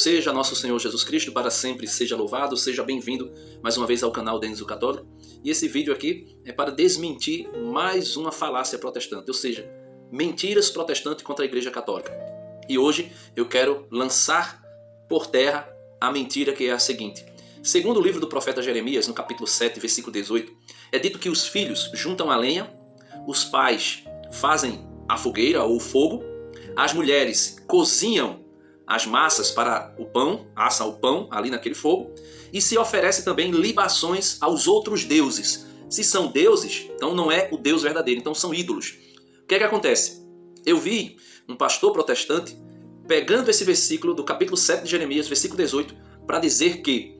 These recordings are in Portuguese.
seja nosso Senhor Jesus Cristo, para sempre seja louvado, seja bem-vindo mais uma vez ao canal Denis o Católico. E esse vídeo aqui é para desmentir mais uma falácia protestante, ou seja, mentiras protestantes contra a Igreja Católica. E hoje eu quero lançar por terra a mentira que é a seguinte. Segundo o livro do profeta Jeremias, no capítulo 7, versículo 18, é dito que os filhos juntam a lenha, os pais fazem a fogueira ou o fogo, as mulheres cozinham as massas para o pão, assam o pão ali naquele fogo, e se oferece também libações aos outros deuses. Se são deuses, então não é o Deus verdadeiro, então são ídolos. O que é que acontece? Eu vi um pastor protestante pegando esse versículo do capítulo 7 de Jeremias, versículo 18, para dizer que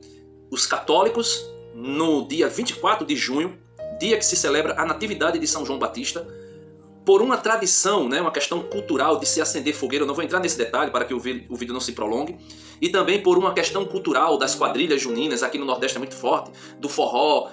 os católicos, no dia 24 de junho, dia que se celebra a natividade de São João Batista, por uma tradição, uma questão cultural de se acender fogueira, eu não vou entrar nesse detalhe para que o vídeo não se prolongue, e também por uma questão cultural das quadrilhas juninas, aqui no Nordeste é muito forte, do forró,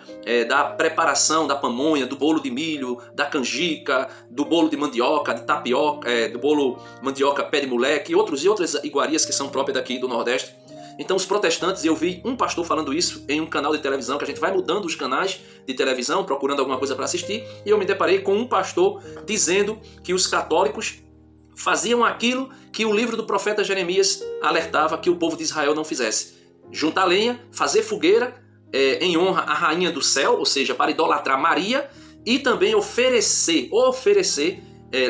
da preparação da pamonha, do bolo de milho, da canjica, do bolo de mandioca, de tapioca, do bolo mandioca pé de moleque, e outras iguarias que são próprias daqui do Nordeste. Então os protestantes, eu vi um pastor falando isso em um canal de televisão, que a gente vai mudando os canais de televisão, procurando alguma coisa para assistir, e eu me deparei com um pastor dizendo que os católicos faziam aquilo que o livro do profeta Jeremias alertava que o povo de Israel não fizesse. Juntar lenha, fazer fogueira em honra à rainha do céu, ou seja, para idolatrar Maria, e também oferecer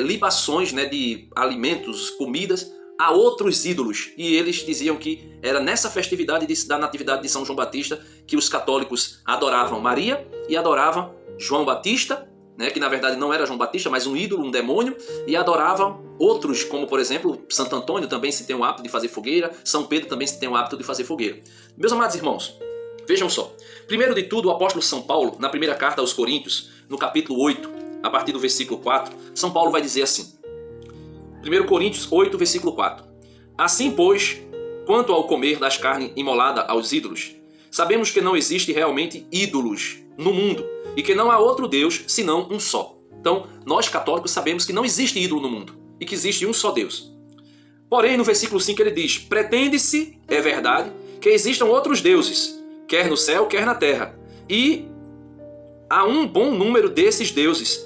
libações de alimentos, comidas, a outros ídolos, e eles diziam que era nessa festividade da natividade de São João Batista que os católicos adoravam Maria e adoravam João Batista, que na verdade não era João Batista, mas um ídolo, um demônio, e adoravam outros, como por exemplo Santo Antônio também se tem o hábito de fazer fogueira, São Pedro também se tem o hábito de fazer fogueira. Meus amados irmãos, vejam só, primeiro de tudo o apóstolo São Paulo, na primeira carta aos Coríntios, no capítulo 8, a partir do versículo 4, São Paulo vai dizer assim, 1 Coríntios 8, versículo 4. Assim, pois, quanto ao comer das carnes imolada aos ídolos, sabemos que não existe realmente ídolos no mundo e que não há outro Deus senão um só. Então, nós católicos sabemos que não existe ídolo no mundo e que existe um só Deus. Porém, no versículo 5 ele diz, pretende-se, é verdade, que existam outros deuses, quer no céu, quer na terra, e há um bom número desses deuses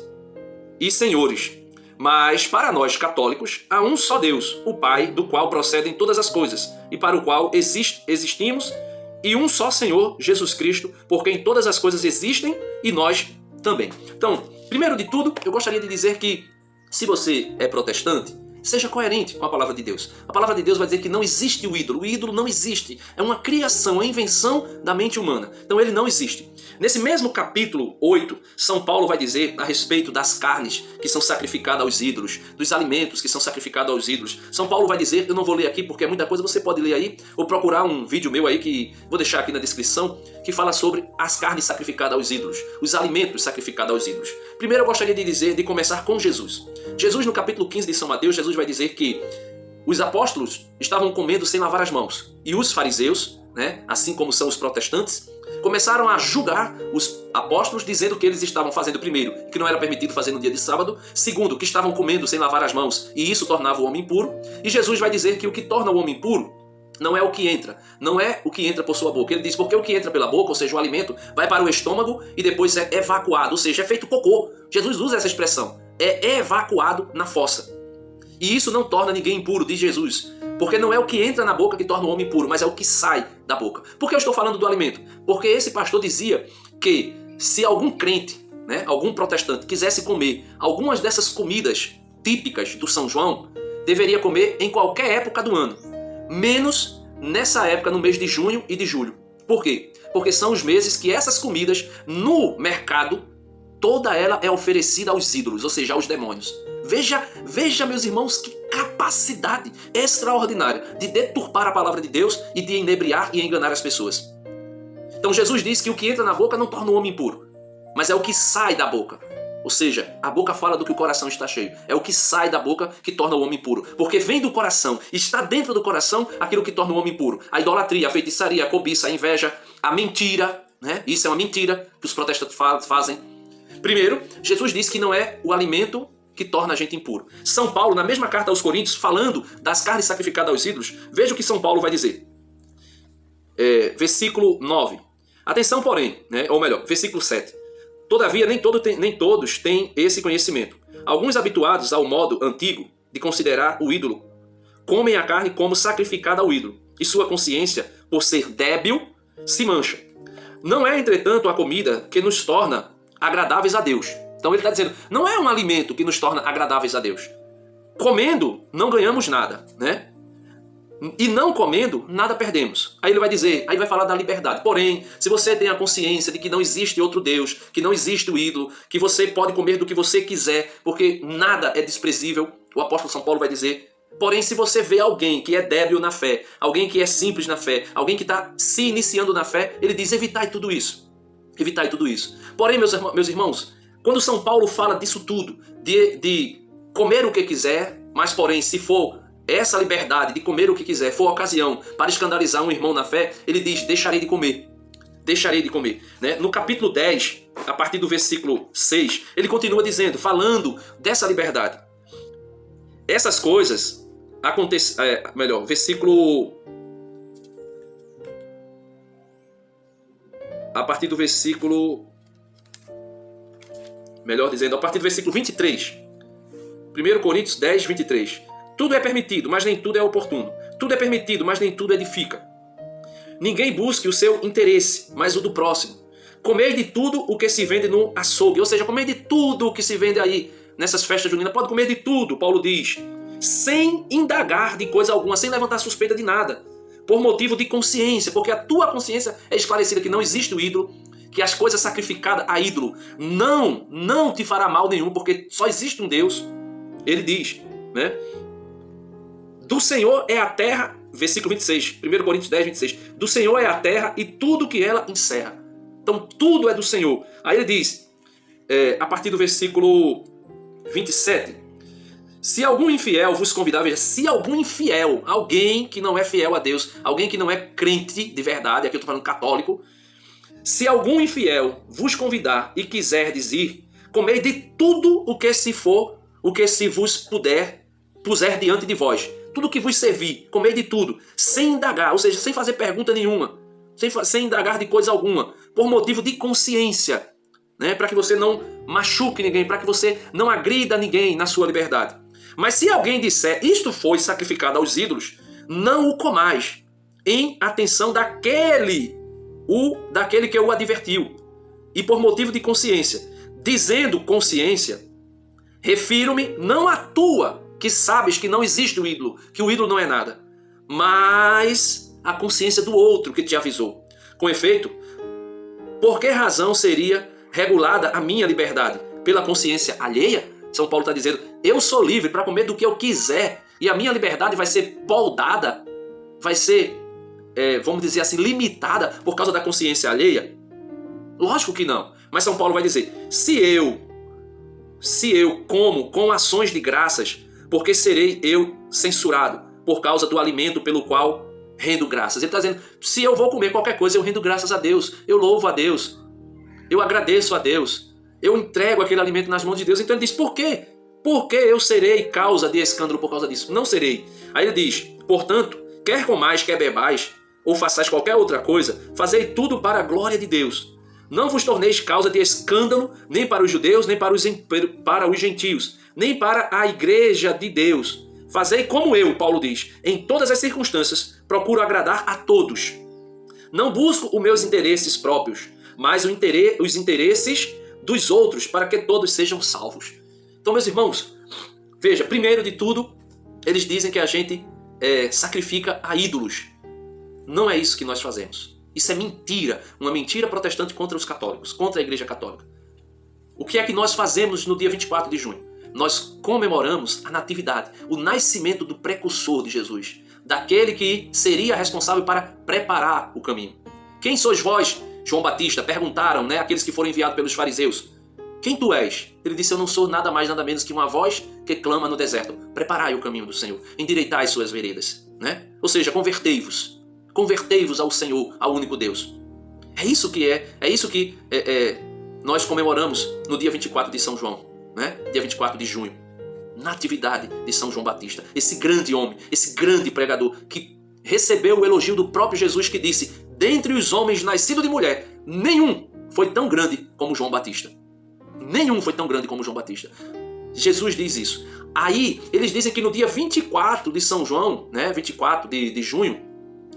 e senhores. Mas para nós católicos há um só Deus, o Pai, do qual procedem todas as coisas e para o qual existimos, e um só Senhor, Jesus Cristo, por quem todas as coisas existem e nós também. Então, primeiro de tudo, eu gostaria de dizer que se você é protestante, seja coerente com a palavra de Deus. A palavra de Deus vai dizer que não existe o ídolo não existe, é uma criação, é uma invenção da mente humana. Então ele não existe. Nesse mesmo capítulo 8, São Paulo vai dizer a respeito das carnes que são sacrificadas aos ídolos, dos alimentos que são sacrificados aos ídolos. São Paulo vai dizer, eu não vou ler aqui porque é muita coisa, você pode ler aí, ou procurar um vídeo meu aí, que vou deixar aqui na descrição, que fala sobre as carnes sacrificadas aos ídolos, os alimentos sacrificados aos ídolos. Primeiro eu gostaria de começar com Jesus. Jesus, no capítulo 15 de São Mateus, Jesus vai dizer que os apóstolos estavam comendo sem lavar as mãos. E os fariseus, assim como são os protestantes, começaram a julgar os apóstolos, dizendo que eles estavam fazendo, primeiro, que não era permitido fazer no dia de sábado, segundo, que estavam comendo sem lavar as mãos, e isso tornava o homem impuro. E Jesus vai dizer que o que torna o homem impuro não é o que entra, não é o que entra por sua boca. Ele diz, porque o que entra pela boca, ou seja, o alimento, vai para o estômago e depois é evacuado, ou seja, é feito cocô. Jesus usa essa expressão, é evacuado na fossa. E isso não torna ninguém impuro, diz Jesus. Porque não é o que entra na boca que torna o homem impuro, mas é o que sai da boca. Por que eu estou falando do alimento? Porque esse pastor dizia que se algum crente, algum protestante, quisesse comer algumas dessas comidas típicas do São João, deveria comer em qualquer época do ano. Menos nessa época, no mês de junho e de julho. Por quê? Porque são os meses que essas comidas, no mercado, toda ela é oferecida aos ídolos, ou seja, aos demônios. Veja, meus irmãos, que capacidade extraordinária de deturpar a palavra de Deus e de inebriar e enganar as pessoas. Então Jesus diz que o que entra na boca não torna o homem impuro, mas é o que sai da boca. Ou seja, a boca fala do que o coração está cheio. É o que sai da boca que torna o homem impuro. Porque vem do coração, está dentro do coração aquilo que torna o homem impuro. A idolatria, a feitiçaria, a cobiça, a inveja, a mentira. Isso é uma mentira que os protestantes fazem. Primeiro, Jesus diz que não é o alimento que torna a gente impuro. São Paulo, na mesma carta aos Coríntios, falando das carnes sacrificadas aos ídolos, veja o que São Paulo vai dizer. Versículo 9. Atenção, porém, né? Ou melhor, versículo 7. Todavia, nem todos têm esse conhecimento. Alguns habituados ao modo antigo de considerar o ídolo, comem a carne como sacrificada ao ídolo, e sua consciência, por ser débil, se mancha. Não é, entretanto, a comida que nos torna agradáveis a Deus. Então ele está dizendo, não é um alimento que nos torna agradáveis a Deus. Comendo, não ganhamos nada, né? E não comendo, nada perdemos. Aí ele vai dizer, aí vai falar da liberdade. Porém, se você tem a consciência de que não existe outro Deus, que não existe o ídolo, que você pode comer do que você quiser, porque nada é desprezível, o apóstolo São Paulo vai dizer, porém, se você vê alguém que é débil na fé, alguém que é simples na fé, alguém que está se iniciando na fé, ele diz, evitai tudo isso. Evitai tudo isso. Porém, meus irmãos, quando São Paulo fala disso tudo, de comer o que quiser, mas porém, se for essa liberdade de comer o que quiser, for ocasião para escandalizar um irmão na fé, ele diz, deixarei de comer. Deixarei de comer. Né? No capítulo 10, a partir do versículo 6, ele continua dizendo, falando dessa liberdade. Essas coisas acontecem, versículo... A partir do versículo... Melhor dizendo, a partir do versículo 23. 1 Coríntios 10, 23. Tudo é permitido, mas nem tudo é oportuno. Tudo é permitido, mas nem tudo edifica. Ninguém busque o seu interesse, mas o do próximo. Comei de tudo o que se vende no açougue. Ou seja, comei de tudo o que se vende aí nessas festas juninas. Pode comer de tudo, Paulo diz. Sem indagar de coisa alguma, sem levantar suspeita de nada. Por motivo de consciência, porque a tua consciência é esclarecida que não existe o ídolo, que as coisas sacrificadas a ídolo não te fará mal nenhum, porque só existe um Deus. Ele diz, né? Do Senhor é a terra, versículo 26, 1 Coríntios 10, 26. Do Senhor é a terra e tudo que ela encerra. Então tudo é do Senhor. Aí ele diz, a partir do versículo 27, se algum infiel vos convidar, veja, se algum infiel, alguém que não é fiel a Deus, alguém que não é crente de verdade, aqui eu estou falando católico, se algum infiel vos convidar e quiserdes ir, comei de tudo o que se vos puser diante de vós. Tudo que vos servir, comei de tudo, sem indagar, ou seja, sem fazer pergunta nenhuma, sem indagar de coisa alguma, por motivo de consciência, né? Para que você não machuque ninguém, para que você não agrida ninguém na sua liberdade. Mas se alguém disser, isto foi sacrificado aos ídolos, não o comais, em atenção daquele que o advertiu, e por motivo de consciência. Dizendo consciência, refiro-me não à tua, que sabes que não existe o ídolo, que o ídolo não é nada, mas à consciência do outro que te avisou. Com efeito, por que razão seria regulada a minha liberdade? Pela consciência alheia? São Paulo está dizendo, eu sou livre para comer do que eu quiser, e a minha liberdade vai ser poldada, vai ser, vamos dizer assim, limitada por causa da consciência alheia? Lógico que não. Mas São Paulo vai dizer, se eu como com ações de graças, porque serei eu censurado por causa do alimento pelo qual rendo graças. Ele está dizendo, se eu vou comer qualquer coisa, eu rendo graças a Deus, eu louvo a Deus, eu agradeço a Deus, eu entrego aquele alimento nas mãos de Deus. Então ele diz, por quê? Porque eu serei causa de escândalo por causa disso? Não serei. Aí ele diz, portanto, quer comais, quer bebais, ou façais qualquer outra coisa, fazei tudo para a glória de Deus. Não vos torneis causa de escândalo, nem para os judeus, nem para os gentios, nem para a igreja de Deus. Fazei como eu, Paulo diz, em todas as circunstâncias, procuro agradar a todos. Não busco os meus interesses próprios, mas os interesses dos outros, para que todos sejam salvos. Então, meus irmãos, veja, primeiro de tudo, eles dizem que a gente sacrifica a ídolos. Não é isso que nós fazemos. Isso é mentira, uma mentira protestante contra os católicos, contra a Igreja Católica. O que é que nós fazemos no dia 24 de junho? Nós comemoramos a natividade, o nascimento do precursor de Jesus, daquele que seria responsável para preparar o caminho. Quem sois vós, João Batista? Perguntaram, aqueles que foram enviados pelos fariseus. Quem tu és? Ele disse, eu não sou nada mais, nada menos que uma voz que clama no deserto. Preparai o caminho do Senhor, endireitai suas veredas. Ou seja, convertei-vos. Convertei-vos ao Senhor, ao único Deus. É isso que nós comemoramos no dia 24 de São João, dia 24 de junho. Natividade de São João Batista. Esse grande homem, esse grande pregador que recebeu o elogio do próprio Jesus, que disse: dentre os homens nascidos de mulher, nenhum foi tão grande como João Batista. Nenhum foi tão grande como João Batista. Jesus diz isso. Aí, eles dizem que no dia 24 de São João, né, 24 de junho,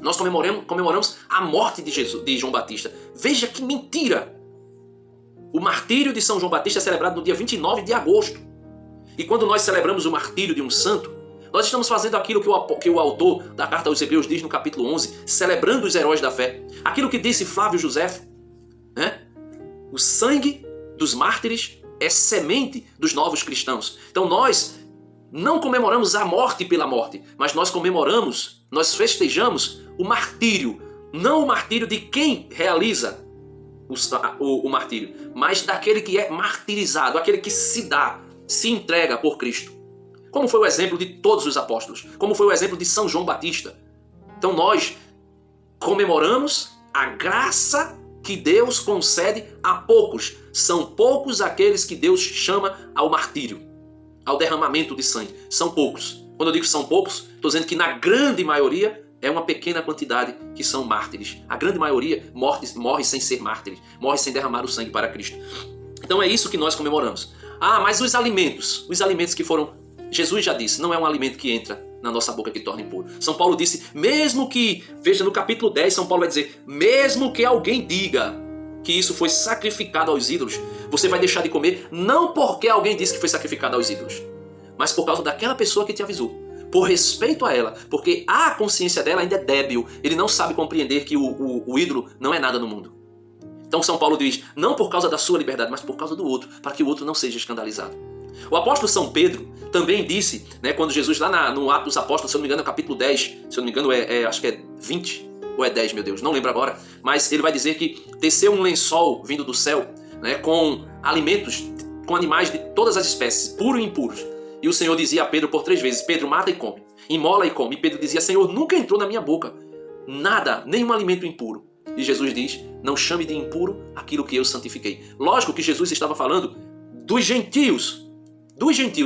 nós comemoramos a morte de João Batista. Veja que mentira! O martírio de São João Batista é celebrado no dia 29 de agosto. E quando nós celebramos o martírio de um santo, nós estamos fazendo aquilo que o autor da Carta aos Hebreus diz no capítulo 11, celebrando os heróis da fé. Aquilo que disse Flávio Josefo, né? O sangue dos mártires é semente dos novos cristãos. Então nós não comemoramos a morte pela morte, mas nós festejamos o martírio. Não o martírio de quem realiza o martírio, mas daquele que é martirizado, aquele que se entrega por Cristo. Como foi o exemplo de todos os apóstolos, como foi o exemplo de São João Batista. Então nós comemoramos a graça que Deus concede a poucos. São poucos aqueles que Deus chama ao martírio, ao derramamento de sangue. São poucos. Quando eu digo são poucos, estou dizendo que na grande maioria é uma pequena quantidade que são mártires. A grande maioria morre sem ser mártires, morre sem derramar o sangue para Cristo. Então é isso que nós comemoramos. Ah, mas os alimentos que foram... Jesus já disse, não é um alimento que entra na nossa boca que torna impuro. São Paulo disse, mesmo que... Veja, no capítulo 10, São Paulo vai dizer, mesmo que alguém diga que isso foi sacrificado aos ídolos, você vai deixar de comer, não porque alguém disse que foi sacrificado aos ídolos, mas por causa daquela pessoa que te avisou. Por respeito a ela, porque a consciência dela ainda é débil, ele não sabe compreender que o ídolo não é nada no mundo. Então São Paulo diz, não por causa da sua liberdade, mas por causa do outro, para que o outro não seja escandalizado. O apóstolo São Pedro também disse, né, quando Jesus lá no Atos dos Apóstolos, se eu não me engano é capítulo 10, se eu não me engano acho que é 20 ou é 10, meu Deus, não lembro agora, mas ele vai dizer que desceu um lençol vindo do céu, né, com alimentos, com animais de todas as espécies, puros e impuros. E o Senhor dizia a Pedro por 3 vezes, Pedro, mata e come, imola e come. E Pedro dizia, Senhor, nunca entrou na minha boca nada, nenhum alimento impuro. E Jesus diz, não chame de impuro aquilo que eu santifiquei. Lógico que Jesus estava falando dos gentios,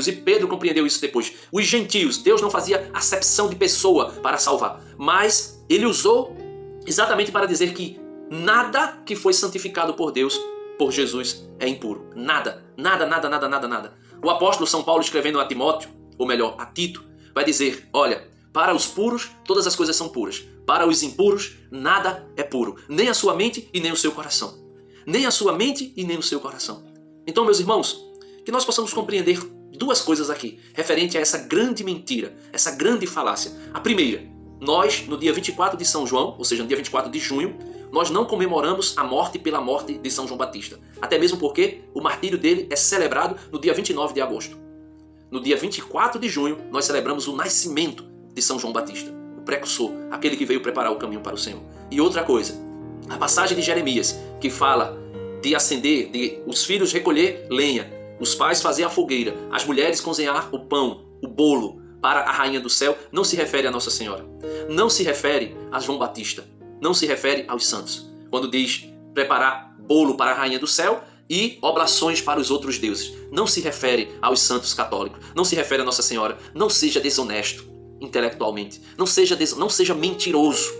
e Pedro compreendeu isso depois. Os gentios, Deus não fazia acepção de pessoa para salvar, mas ele usou exatamente para dizer que nada que foi santificado por Deus, por Jesus, é impuro. Nada. O apóstolo São Paulo, escrevendo a Timóteo, ou melhor, a Tito, vai dizer, olha, para os puros, todas as coisas são puras. Para os impuros, nada é puro. Nem a sua mente e nem o seu coração. Nem a sua mente e nem o seu coração. Então, meus irmãos, que nós possamos compreender 2 coisas aqui, referente a essa grande mentira, essa grande falácia. A primeira, nós, no dia 24 de São João, ou seja, no dia 24 de junho, nós não comemoramos a morte pela morte de São João Batista. Até mesmo porque o martírio dele é celebrado no dia 29 de agosto. No dia 24 de junho, nós celebramos o nascimento de São João Batista, o precursor, aquele que veio preparar o caminho para o Senhor. E outra coisa, a passagem de Jeremias, que fala de acender, de os filhos recolher lenha, os pais fazer a fogueira, as mulheres cozinhar o pão, o bolo, para a rainha do céu, não se refere a Nossa Senhora. Não se refere a João Batista. Não se refere aos santos. Quando diz preparar bolo para a rainha do céu e oblações para os outros deuses. Não se refere aos santos católicos. Não se refere a Nossa Senhora. Não seja desonesto intelectualmente. Não seja mentiroso.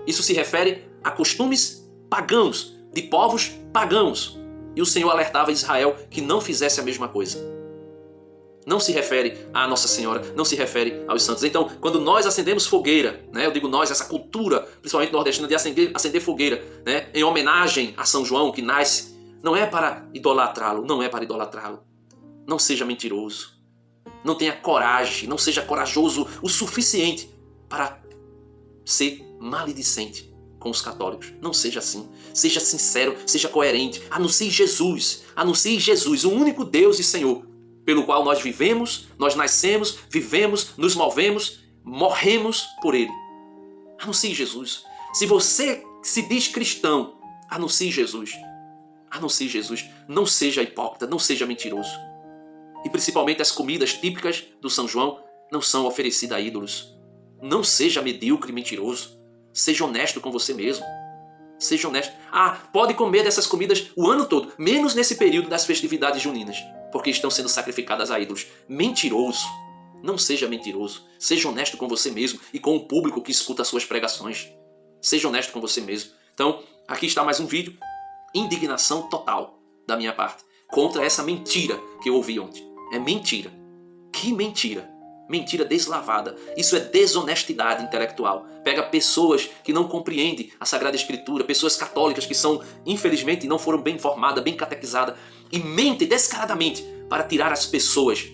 Isso se refere a costumes pagãos, de povos pagãos. E o Senhor alertava Israel que não fizesse a mesma coisa. Não se refere a Nossa Senhora, não se refere aos santos. Então, quando nós acendemos fogueira, né, eu digo nós, essa cultura, principalmente nordestina, de acender fogueira, né, em homenagem a São João, que nasce, não é para idolatrá-lo, não é para idolatrá-lo. Não seja mentiroso. Não tenha coragem, não seja corajoso o suficiente para ser maledicente com os católicos. Não seja assim. Seja sincero, seja coerente. Anuncie Jesus, o único Deus e Senhor, pelo qual nós vivemos, nós nascemos, vivemos, nos movemos, morremos por Ele. Anuncie Jesus. Se você se diz cristão, anuncie Jesus. Anuncie Jesus. Não seja hipócrita, não seja mentiroso. E principalmente as comidas típicas do São João não são oferecidas a ídolos. Não seja medíocre e mentiroso. Seja honesto com você mesmo. Seja honesto. Ah, pode comer dessas comidas o ano todo, menos nesse período das festividades juninas. porque estão sendo sacrificadas a ídolos. Mentiroso! Não seja mentiroso. Seja honesto com você mesmo e com o público que escuta as suas pregações. Seja honesto com você mesmo. Então, aqui está mais um vídeo. Indignação total da minha parte contra essa mentira que eu ouvi ontem. É mentira. Que mentira. Mentira deslavada. Isso é desonestidade intelectual. Pega pessoas que não compreendem a Sagrada Escritura, pessoas católicas que são, infelizmente, não foram bem informadas, bem catequizadas, e mente descaradamente para tirar as pessoas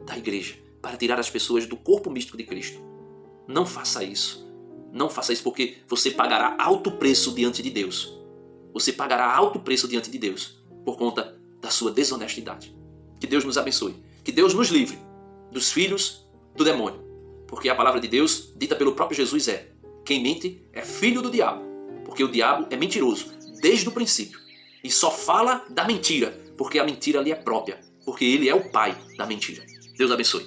da igreja, para tirar as pessoas do corpo místico de Cristo. Não faça isso. Não faça isso, porque você pagará alto preço diante de Deus. Você pagará alto preço diante de Deus por conta da sua desonestidade. Que Deus nos abençoe. Que Deus nos livre dos filhos do demônio. Porque a palavra de Deus, dita pelo próprio Jesus, é: quem mente é filho do diabo. Porque o diabo é mentiroso desde o princípio. E só fala da mentira, porque a mentira lhe é própria. Porque ele é o pai da mentira. Deus abençoe.